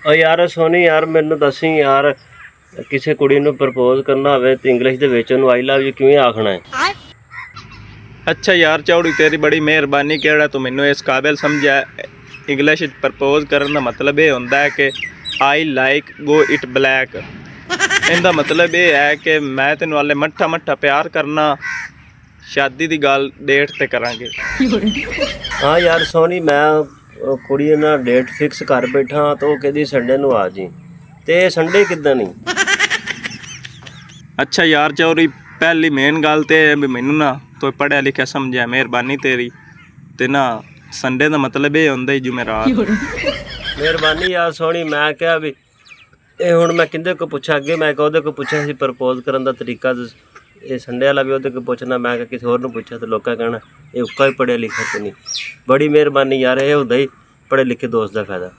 ਓ ਯਾਰ ਸੋਨੀ ਯਾਰ ਮੈਨੂੰ ਦੱਸੀ ਯਾਰ, ਕਿਸੇ ਕੁੜੀ ਨੂੰ ਪ੍ਰਪੋਜ਼ ਕਰਨਾ ਹੋਵੇ ਤੇ ਇੰਗਲਿਸ਼ ਦੇ ਵਿੱਚ ਉਹਨੂੰ ਆਈ ਲਵ ਯੂ ਕਿਵੇਂ ਆਖਣਾ ਹੈ? ਅੱਛਾ ਯਾਰ ਚੌੜੀ ਤੇਰੀ ਬੜੀ ਮਿਹਰਬਾਨੀ ਕਿਹੜਾ ਤੂੰ ਮੈਨੂੰ ਇਸ ਕਾਬਿਲ ਸਮਝਿਆ। ਇੰਗਲਿਸ਼ ਵਿੱਚ ਪ੍ਰਪੋਜ਼ ਕਰਨ ਦਾ ਮਤਲਬ ਇਹ ਹੁੰਦਾ ਹੈ ਕਿ I like go it black. ਇਹਦਾ ਮਤਲਬ ਇਹ ਹੈ ਕਿ ਮੈਂ ਤੈਨੂੰ ਹਾਲੇ ਮੱਠਾ ਮੱਠਾ ਪਿਆਰ ਕਰਨਾ, ਸ਼ਾਦੀ ਦੀ ਗੱਲ ਡੇਟ ਤੇ ਕਰਾਂਗੇ। ਹਾਂ ਯਾਰ ਸੋਨੀ, ਮੈਂ ਕੁੜੀ ਨਾਲ ਡੇਟ ਫਿਕਸ ਕਰ ਬੈਠਾ ਤਾਂ ਉਹ ਕਹਿੰਦੀ ਸੰਡੇ ਨੂੰ ਆ ਜੀ, ਤੇ ਸੰਡੇ ਕਿੱਦਾਂ ਨਹੀਂ? ਅੱਛਾ ਯਾਰ ਚੌੜੀ, ਪਹਿਲੀ ਮੇਨ ਗੱਲ ਤੇ ਇਹ ਵੀ ਮੈਨੂੰ ਨਾ ਤੂੰ ਪੜ੍ਹਿਆ ਲਿਖਿਆ ਸਮਝਿਆ, ਮਿਹਰਬਾਨੀ ਤੇਰੀ। ਤੇ ਨਾ ਸੰਡੇ ਦਾ ਮਤਲਬ ਇਹ ਹੁੰਦਾ ਹੀ ਜੁਮੇਰਾਤ। ਮਿਹਰਬਾਨੀ ਯਾਰ ਸੋਹਣੀ। ਮੈਂ ਕਿਹਾ ਵੀ ਇਹ ਹੁਣ ਮੈਂ ਕਿਹਦੇ ਕੋਲ ਪੁੱਛਾਂ? ਅੱਗੇ ਮੈਂ ਉਹਦੇ ਕੋਲ ਪੁੱਛਿਆ ਸੀ ਪ੍ਰਪੋਜ਼ ਕਰਨ ਦਾ ਤਰੀਕਾ, ਇਹ ਸੰਡੇ ਵਾਲਾ ਵੀ ਉਹਦੇ ਕੋਲ ਪੁੱਛਣਾ। ਮੈਂ ਕਿਹਾ ਕਿਸੇ ਹੋਰ ਨੂੰ ਪੁੱਛਿਆ ਤਾਂ ਲੋਕਾਂ ਕਹਿਣਾ ਇਹ ਉੱਕਾ ਹੀ ਪੜ੍ਹਿਆ ਲਿਖਿਆ ਤੇ ਨਹੀਂ। ਬੜੀ ਮਿਹਰਬਾਨੀ ਯਾਰ, ਇਹ ਹੁੰਦਾ ਹੀ ਪੜ੍ਹੇ ਲਿਖੇ ਦੋਸਤ ਦਾ ਫਾਇਦਾ।